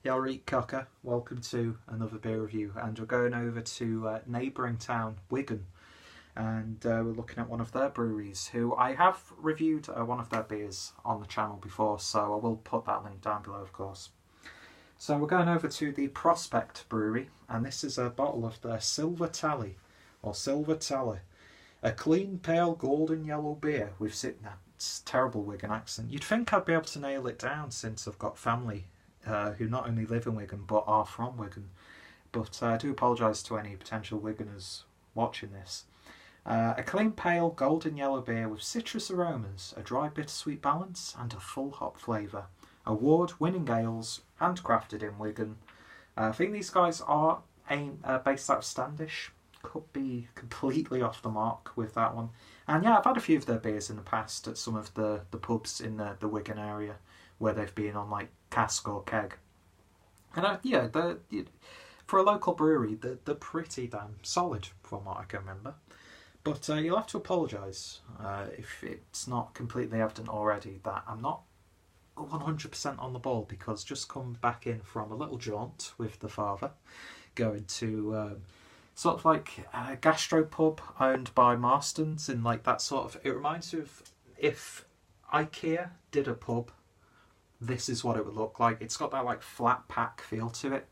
Yelric Cocker, welcome to another beer review, and we're going over to neighbouring town Wigan, and we're looking at one of their breweries, who I have reviewed one of their beers on the channel before, so I will put that link down below, of course. So we're going over to the Prospect Brewery, and this is a bottle of their Silver Tally, or Silver Tally, a clean, pale, golden yellow beer with that's terrible Wigan accent. You'd think I'd be able to nail it down since I've got family who not only live in Wigan but are from Wigan. But I do apologise to any potential Wiganers watching this. A clean, pale, golden yellow beer with citrus aromas, a dry bittersweet balance and a full hop flavour. Award-winning ales, handcrafted in Wigan. I think these guys are based out of Standish. Could be completely off the mark with that one. And yeah, I've had a few of their beers in the past at some of the pubs in the Wigan area where they've been on like cask or keg. And yeah, for a local brewery, they're pretty damn solid from what I can remember. But you'll have to apologise if it's not completely evident already that I'm not 100% on the ball, because just come back in from a little jaunt with the father, going to sort of like a gastropub owned by Marston's, in like that sort of, it reminds me of if IKEA did a pub, this is what it would look like. It's got that like flat pack feel to it,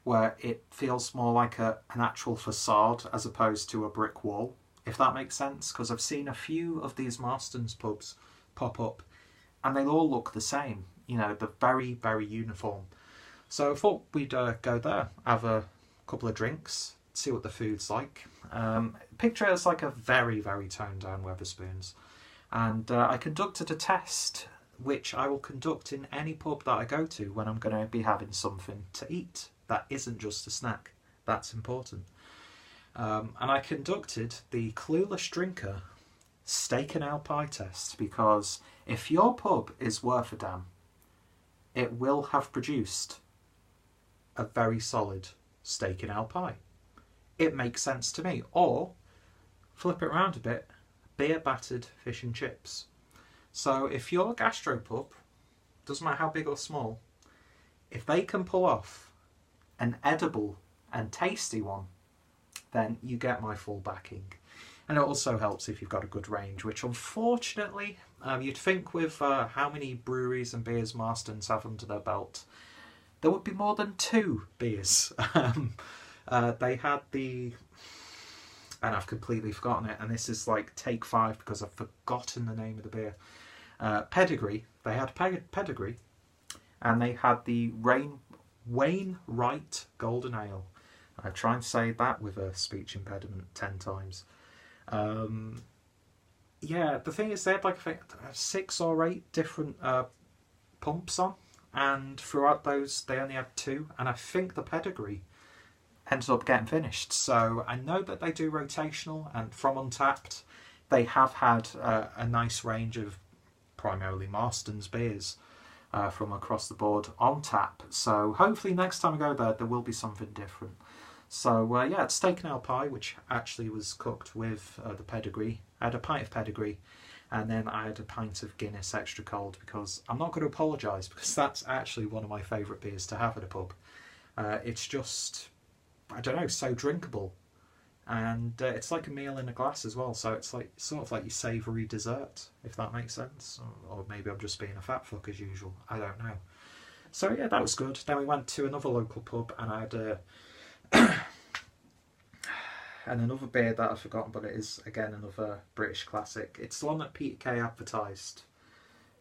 where it feels more like an actual facade as opposed to a brick wall, if that makes sense, because I've seen a few of these Marston's pubs pop up and they all look the same, you know, they're very, very uniform. So I thought we'd go there, have a couple of drinks, see what the food's like. Picture it as like a very, very toned down Wetherspoons. And I conducted a test, which I will conduct in any pub that I go to when I'm going to be having something to eat that isn't just a snack. That's important. And I conducted the Clueless Drinker steak and ale pie test, because if your pub is worth a damn, it will have produced a very solid steak and ale pie. It makes sense to me. Or, flip it around a bit, beer battered fish and chips. So if your gastropub, doesn't matter how big or small, if they can pull off an edible and tasty one, then you get my full backing. And it also helps if you've got a good range, which unfortunately, you'd think with how many breweries and beers Marston's have under their belt, there would be more than 2 beers. They had and I've completely forgotten it, and this is like take 5 because I've forgotten the name of the beer. Pedigree. They had Pedigree, and they had the Wainwright Golden Ale. I try and say that with a speech impediment 10 times. Yeah, the thing is they had like 6 or 8 different pumps on, and throughout those they only had 2, and I think the Pedigree ended up getting finished. So I know that they do rotational, and from Untapped they have had a nice range of primarily Marston's beers from across the board on tap. So hopefully next time I go there will be something different. So yeah, it's steak and ale pie, which actually was cooked with the Pedigree. I had a pint of Pedigree, and then I had a pint of Guinness extra cold, because I'm not going to apologise, because that's actually one of my favourite beers to have at a pub. It's just, I don't know, so drinkable, and it's like a meal in a glass as well. So it's like sort of like your savoury dessert, if that makes sense. Or maybe I'm just being a fat fuck as usual. I don't know. So yeah, that was good. Then we went to another local pub, and I had a and another beer that I've forgotten, but it is again another British classic. It's the one that Peter Kay advertised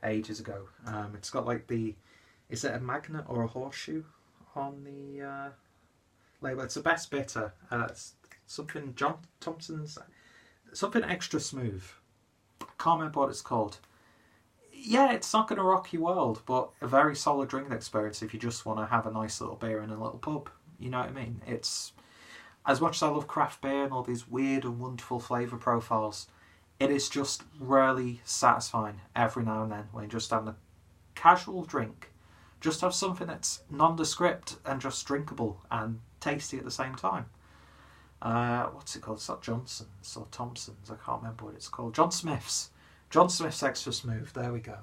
ages ago. It's got like is it a magnet or a horseshoe on the label? It's the best bitter. It's something John Thompson's, something extra smooth. I can't remember what it's called. Yeah, it's not going to rock your world, but a very solid drinking experience if you just want to have a nice little beer in a little pub. You know what I mean? It's, as much as I love craft beer and all these weird and wonderful flavour profiles, it is just really satisfying every now and then when you're just having a casual drink. Just have something that's nondescript and just drinkable and tasty at the same time. What's it called? It's not Johnson's or Thompson's. I can't remember what it's called. John Smith's. John Smith's Extra Smooth. There we go.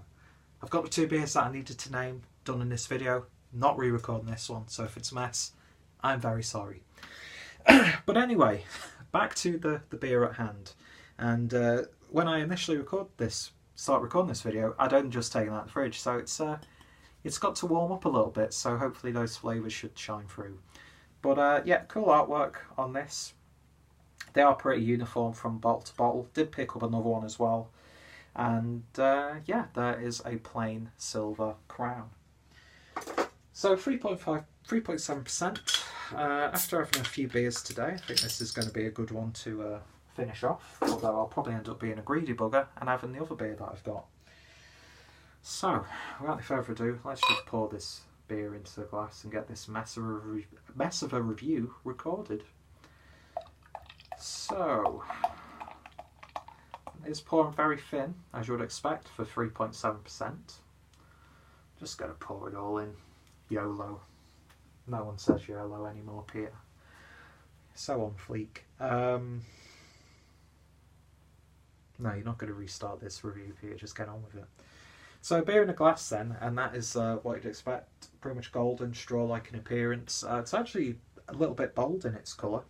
I've got the 2 beers that I needed to name done in this video. not re-recording this one, so if it's a mess, I'm very sorry. But anyway, back to the beer at hand. And when I initially start recording this video, I'd only just taken out the fridge, so it's got to warm up a little bit, so hopefully those flavours should shine through. But yeah, cool artwork on this. They are pretty uniform from bottle to bottle. Did pick up another one as well. And yeah, there is a plain silver crown. So 3.7%. After having a few beers today, I think this is going to be a good one to finish off. Although I'll probably end up being a greedy bugger and having the other beer that I've got. So, without any further ado, let's just pour this beer into the glass and get this mess of a review recorded. So, it's pouring very thin, as you would expect, for 3.7%. Just going to pour it all in. YOLO. No one says YOLO anymore, Peter. So on fleek. No, you're not going to restart this review, Peter. Just get on with it. So, beer in a glass then, and that is what you'd expect. Pretty much golden, straw-like in appearance. It's actually a little bit bold in its colour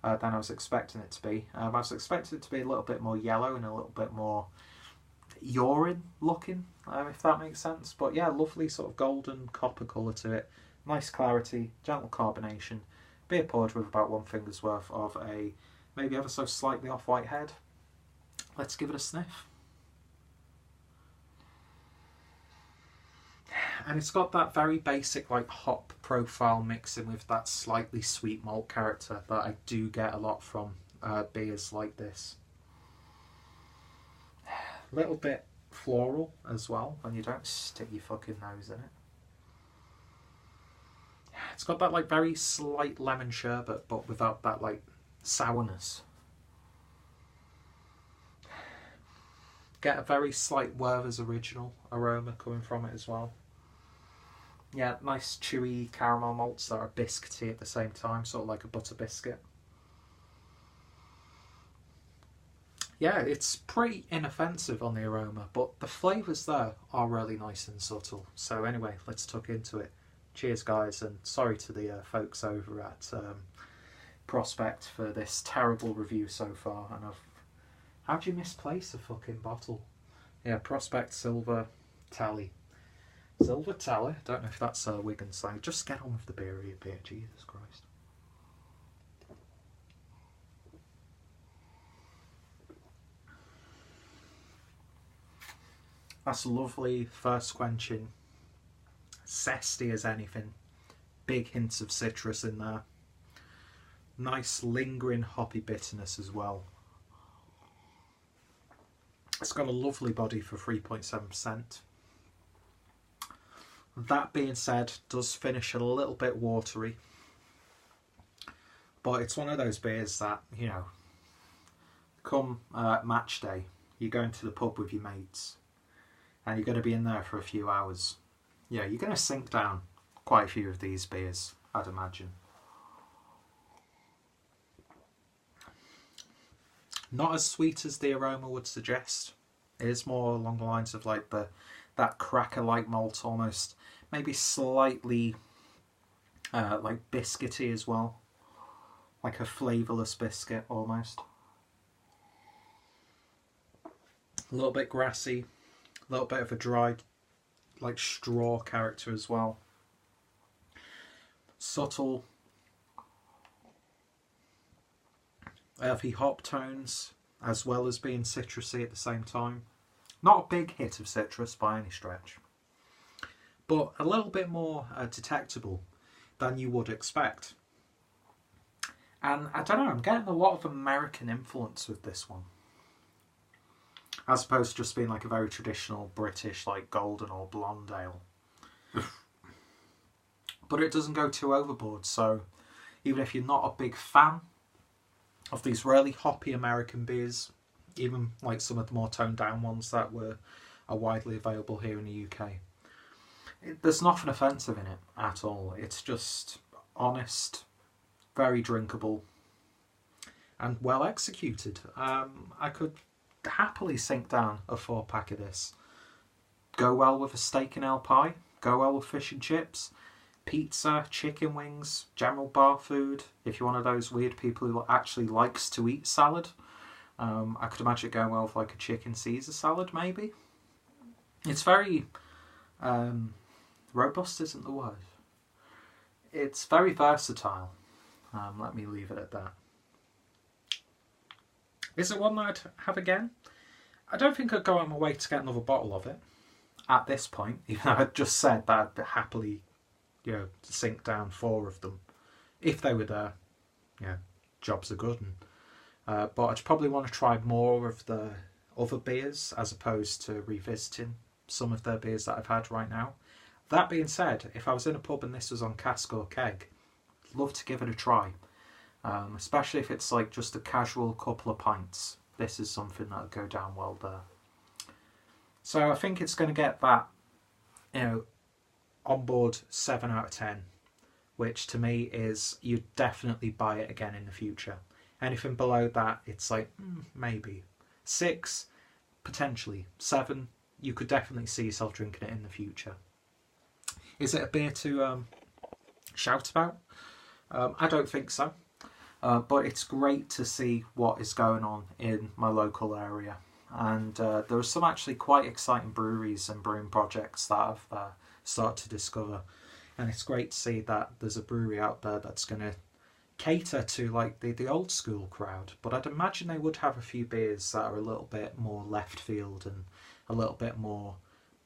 than I was expecting it to be. I was expecting it to be a little bit more yellow and a little bit more urine looking, if that makes sense. But yeah, lovely sort of golden copper colour to it. Nice clarity, gentle carbonation. Beer poured with about 1 finger's worth of a maybe ever so slightly off-white head. Let's give it a sniff. And it's got that very basic like hop profile mixing with that slightly sweet malt character that I do get a lot from beers like this. A little bit floral as well, when you don't stick your fucking nose in it. It's got that like very slight lemon sherbet, but without that like sourness. Get a very slight Werther's Original aroma coming from it as well. Yeah, nice chewy caramel malts that are biscuity at the same time, sort of like a butter biscuit. Yeah, it's pretty inoffensive on the aroma, but the flavours there are really nice and subtle. So anyway, let's tuck into it. Cheers, guys, and sorry to the folks over at Prospect for this terrible review so far. And how'd you misplace a fucking bottle? Yeah, Prospect Silver Tally. Silver Tally? Don't know if that's a Wigan slang. Just get on with the beer, you beer. Jesus Christ. That's lovely, thirst quenching, zesty as anything. Big hints of citrus in there. Nice lingering hoppy bitterness as well. It's got a lovely body for 3.7%. That being said, does finish a little bit watery. But it's one of those beers that, you know, come match day, you're going to the pub with your mates and you're going to be in there for a few hours. Yeah, you're going to sink down quite a few of these beers, I'd imagine. Not as sweet as the aroma would suggest. It is more along the lines of like that cracker-like malt almost. Maybe slightly like biscuity as well. Like a flavourless biscuit almost. A little bit grassy. A little bit of a dried like straw character as well. Subtle earthy hop tones, as well as being citrusy at the same time. Not a big hit of citrus by any stretch, but a little bit more detectable than you would expect. And I don't know, I'm getting a lot of American influence with this one, as opposed to just being like a very traditional British like golden or blonde ale. But it doesn't go too overboard, so even if you're not a big fan of these really hoppy American beers, even like some of the more toned down ones that are widely available here in the UK, there's nothing offensive in it at all. It's just honest, very drinkable, and well executed. I could happily sink down a 4-pack of this. Go well with a steak and ale pie, go well with fish and chips, pizza, chicken wings, general bar food. If you're one of those weird people who actually likes to eat salad, I could imagine it going well with like a chicken Caesar salad maybe. It's very robust isn't the word. It's very versatile. Let me leave it at that. Is it one that I'd have again? I don't think I'd go out my way to get another bottle of it at this point, even though I'd just said that I'd happily, sink down 4 of them. If they were there, jobs are good. But I'd probably want to try more of the other beers as opposed to revisiting some of their beers that I've had right now. That being said, if I was in a pub and this was on cask or keg, I'd love to give it a try. Especially if it's like just a casual couple of pints. This is something that would go down well there. So I think it's going to get that, on board 7 out of 10, which to me is you'd definitely buy it again in the future. Anything below that, it's like, maybe. 6, potentially. 7, you could definitely see yourself drinking it in the future. Is it a beer to shout about? I don't think so. But it's great to see what is going on in my local area. And there are some actually quite exciting breweries and brewing projects that I've started to discover. And it's great to see that there's a brewery out there that's going to cater to like the old school crowd. But I'd imagine they would have a few beers that are a little bit more left field and a little bit more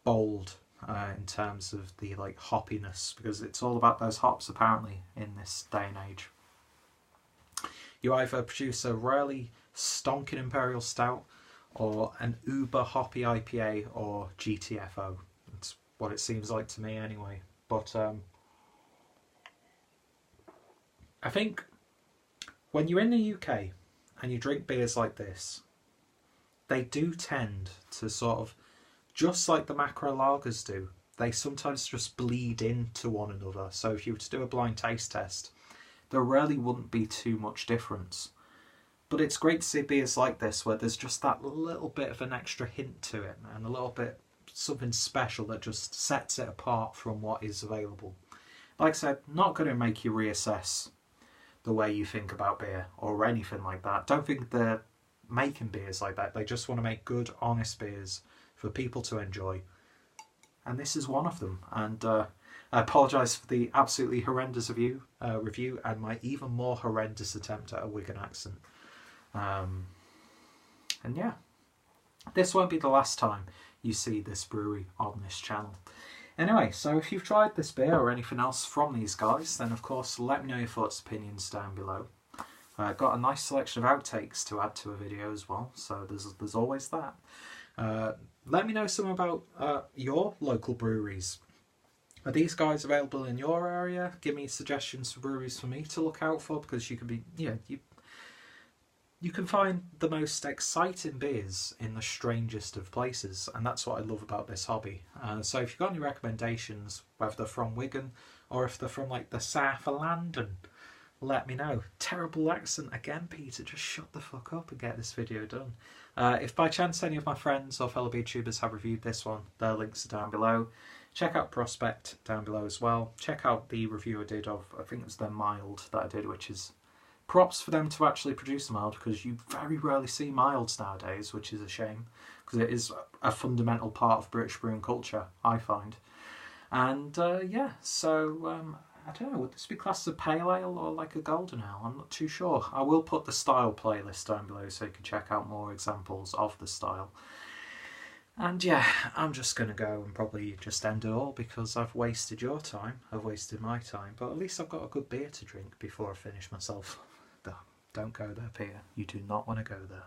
bold in terms of the like hoppiness, because it's all about those hops apparently in this day and age. You either produce a really stonking Imperial Stout or an uber hoppy IPA or GTFO. That's what it seems like to me anyway. But I think when you're in the UK and you drink beers like this, they do tend to sort of, just like the macro lagers do, they sometimes just bleed into one another. So if you were to do a blind taste test, there really wouldn't be too much difference. But it's great to see beers like this where there's just that little bit of an extra hint to it and a little bit something special that just sets it apart from what is available. Like I said, not going to make you reassess the way you think about beer or anything like that. Don't think they're making beers like that. They just want to make good, honest beers for people to enjoy. And this is one of them. And I apologise for the absolutely horrendous review and my even more horrendous attempt at a Wigan accent. And yeah, this won't be the last time you see this brewery on this channel. Anyway, so if you've tried this beer or anything else from these guys, then of course let me know your thoughts and opinions down below. Got a nice selection of outtakes to add to a video as well, so there's always that. Let me know some about your local breweries. Are these guys available in your area? Give me suggestions for breweries for me to look out for, because you can be, you can find the most exciting beers in the strangest of places, and that's what I love about this hobby. So if you've got any recommendations, whether they're from Wigan or if they're from like the south of London, let me know. Terrible accent again, Peter. Just shut the fuck up and get this video done. If by chance any of my friends or fellow YouTubers have reviewed this one, their links are down below. Check out Prospect down below as well. Check out the review I did of, I think it was their mild that I did, which is props for them to actually produce a mild, because you very rarely see milds nowadays, which is a shame, because it is a fundamental part of British brewing culture, I find. And yeah, so I don't know, would this be classed as a pale ale or like a golden ale? I'm not too sure. I will put the style playlist down below so you can check out more examples of the style. And yeah, I'm just going to go and probably just end it all, because I've wasted your time, I've wasted my time, but at least I've got a good beer to drink before I finish myself. Don't go there, Peter. You do not want to go there.